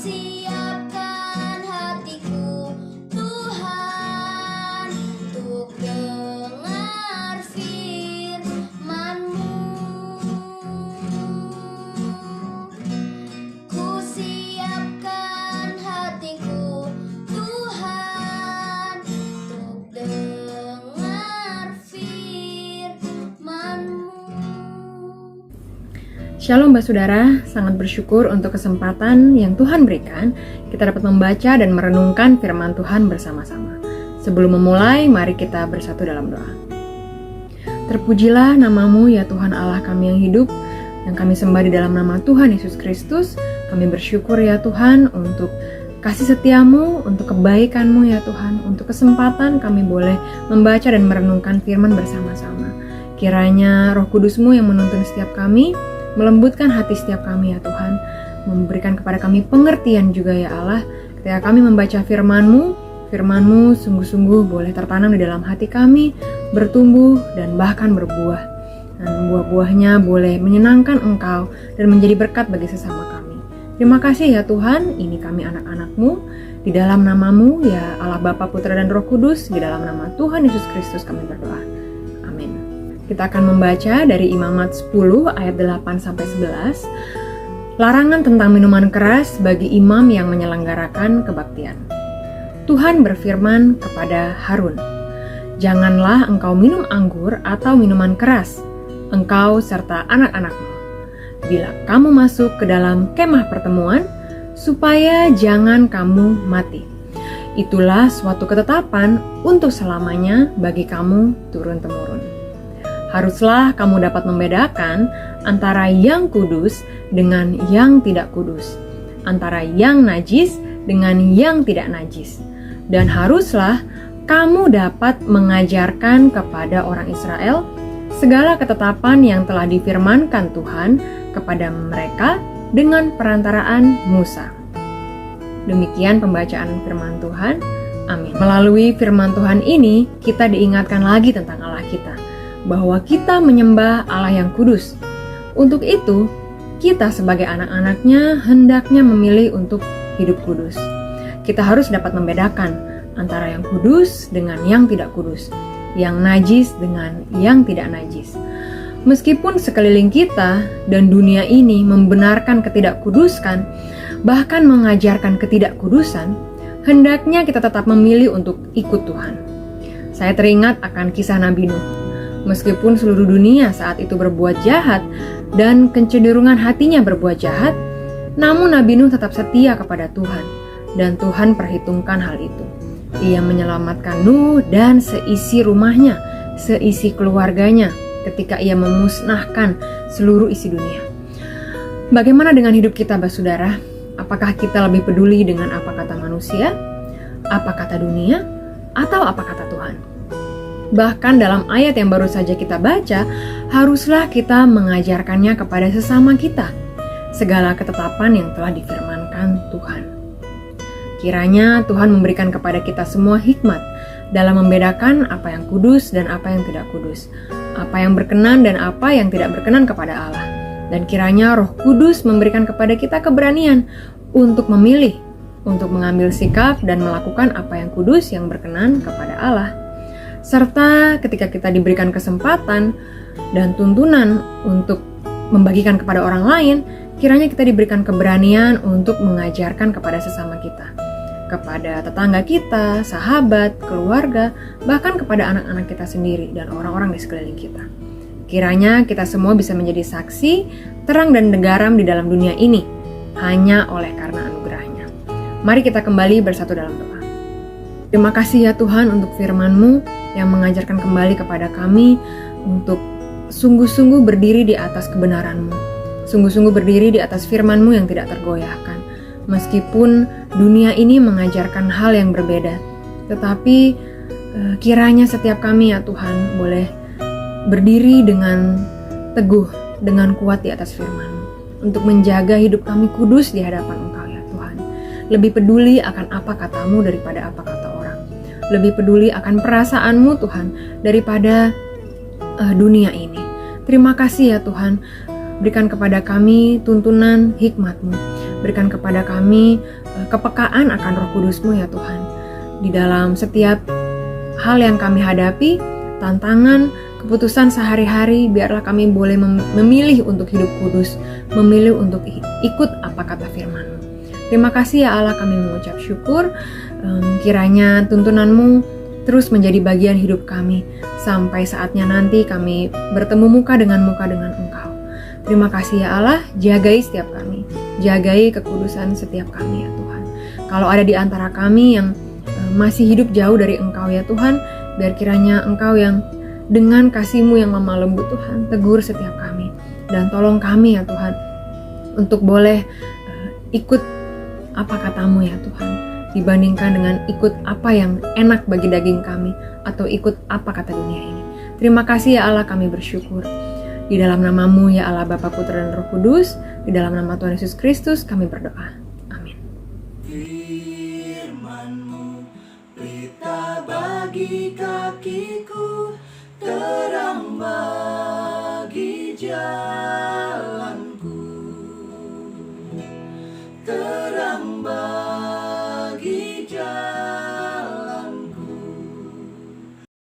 siapkan hatiku Tuhan untuk dengar firman-Mu. Ku siapkan hatiku Tuhan untuk dengar firman-Mu. Shalom Mbak Saudara, sangat bersyukur untuk kesempatan yang Tuhan berikan. Kita dapat membaca dan merenungkan firman Tuhan bersama-sama. Sebelum memulai, mari kita bersatu dalam doa. Terpujilah nama-Mu ya Tuhan Allah kami yang hidup, yang kami sembah di dalam nama Tuhan Yesus Kristus. Kami bersyukur ya Tuhan untuk kasih setia-Mu, untuk kebaikan-Mu ya Tuhan, untuk kesempatan kami boleh membaca dan merenungkan firman bersama-sama. Kiranya Roh Kudus-Mu yang menuntun setiap kami, melembutkan hati setiap kami ya Tuhan, memberikan kepada kami pengertian juga ya Allah, ketika kami membaca firman-Mu, firman-Mu sungguh-sungguh boleh tertanam di dalam hati kami, bertumbuh dan bahkan berbuah, dan buah-buahnya boleh menyenangkan Engkau dan menjadi berkat bagi sesama kami. Terima kasih ya Tuhan, ini kami anak-anak-Mu, di dalam nama-Mu ya Allah Bapa, Putra dan Roh Kudus, di dalam nama Tuhan Yesus Kristus kami berdoa. Kita akan membaca dari Imamat 10 ayat 8-11. Larangan tentang minuman keras bagi imam yang menyelenggarakan kebaktian. Tuhan berfirman kepada Harun, "Janganlah engkau minum anggur atau minuman keras, engkau serta anak-anakmu, bila kamu masuk ke dalam kemah pertemuan, supaya jangan kamu mati. Itulah suatu ketetapan untuk selamanya bagi kamu turun-temurun. Haruslah kamu dapat membedakan antara yang kudus dengan yang tidak kudus, antara yang najis dengan yang tidak najis. Dan haruslah kamu dapat mengajarkan kepada orang Israel segala ketetapan yang telah difirmankan Tuhan kepada mereka dengan perantaraan Musa." Demikian pembacaan firman Tuhan. Amin. Melalui firman Tuhan ini, kita diingatkan lagi tentang Allah kita, bahwa kita menyembah Allah yang kudus. Untuk itu, kita sebagai anak-anaknya hendaknya memilih untuk hidup kudus. Kita harus dapat membedakan antara yang kudus dengan yang tidak kudus, yang najis dengan yang tidak najis. Meskipun sekeliling kita dan dunia ini membenarkan ketidakkudusan, bahkan mengajarkan ketidakkudusan, hendaknya kita tetap memilih untuk ikut Tuhan. Saya teringat akan kisah Nabi Nuh. Meskipun seluruh dunia saat itu berbuat jahat dan kecenderungan hatinya berbuat jahat, namun Nabi Nuh tetap setia kepada Tuhan, dan Tuhan perhitungkan hal itu. Ia menyelamatkan Nuh dan seisi rumahnya, seisi keluarganya, ketika ia memusnahkan seluruh isi dunia. Bagaimana dengan hidup kita, Saudara? Apakah kita lebih peduli dengan apa kata manusia, apa kata dunia, atau apa kata Tuhan? Bahkan dalam ayat yang baru saja kita baca, haruslah kita mengajarkannya kepada sesama kita, segala ketetapan yang telah difirmankan Tuhan. Kiranya Tuhan memberikan kepada kita semua hikmat dalam membedakan apa yang kudus dan apa yang tidak kudus, apa yang berkenan dan apa yang tidak berkenan kepada Allah. Dan kiranya Roh Kudus memberikan kepada kita keberanian untuk memilih, untuk mengambil sikap dan melakukan apa yang kudus yang berkenan kepada Allah. Serta ketika kita diberikan kesempatan dan tuntunan untuk membagikan kepada orang lain, kiranya kita diberikan keberanian untuk mengajarkan kepada sesama kita, kepada tetangga kita, sahabat, keluarga, bahkan kepada anak-anak kita sendiri dan orang-orang di sekeliling kita. Kiranya kita semua bisa menjadi saksi, terang dan garam di dalam dunia ini, hanya oleh karena anugerah-Nya. Mari kita kembali bersatu dalam doa. Terima kasih ya Tuhan untuk firman-Mu yang mengajarkan kembali kepada kami untuk sungguh-sungguh berdiri di atas kebenaran-Mu, sungguh-sungguh berdiri di atas firman-Mu yang tidak tergoyahkan. Meskipun dunia ini mengajarkan hal yang berbeda, tetapi kiranya setiap kami ya Tuhan boleh berdiri dengan teguh, dengan kuat di atas firman-Mu, untuk menjaga hidup kami kudus di hadapan Engkau ya Tuhan. Lebih peduli akan apa kata-Mu daripada apa kata orang. Lebih peduli akan perasaan-Mu Tuhan daripada dunia ini. Terima kasih ya Tuhan, berikan kepada kami tuntunan hikmat-Mu. Berikan kepada kami kepekaan akan Roh Kudus-Mu ya Tuhan. Di dalam setiap hal yang kami hadapi, tantangan, keputusan sehari-hari, biarlah kami boleh memilih untuk hidup kudus, memilih untuk ikut apa kata firman-Mu. Terima kasih ya Allah, kami mengucap syukur. Kiranya tuntunan-Mu terus menjadi bagian hidup kami, sampai saatnya nanti kami bertemu muka dengan Engkau. Terima kasih ya Allah, jagai setiap kami, jagai kekudusan setiap kami ya Tuhan. Kalau ada di antara kami yang masih hidup jauh dari Engkau ya Tuhan, biar kiranya Engkau yang dengan kasih-Mu yang lemah lembut Tuhan, tegur setiap kami. Dan tolong kami ya Tuhan, untuk boleh ikut apa kata-Mu ya Tuhan, dibandingkan dengan ikut apa yang enak bagi daging kami, atau ikut apa kata dunia ini. Terima kasih ya Allah, kami bersyukur. Di dalam nama-Mu ya Allah, Bapa, Putra, dan Roh Kudus, di dalam nama Tuhan Yesus Kristus kami berdoa. Amin. Firman-Mu, pelita bagi kakiku, terang bagi jalan.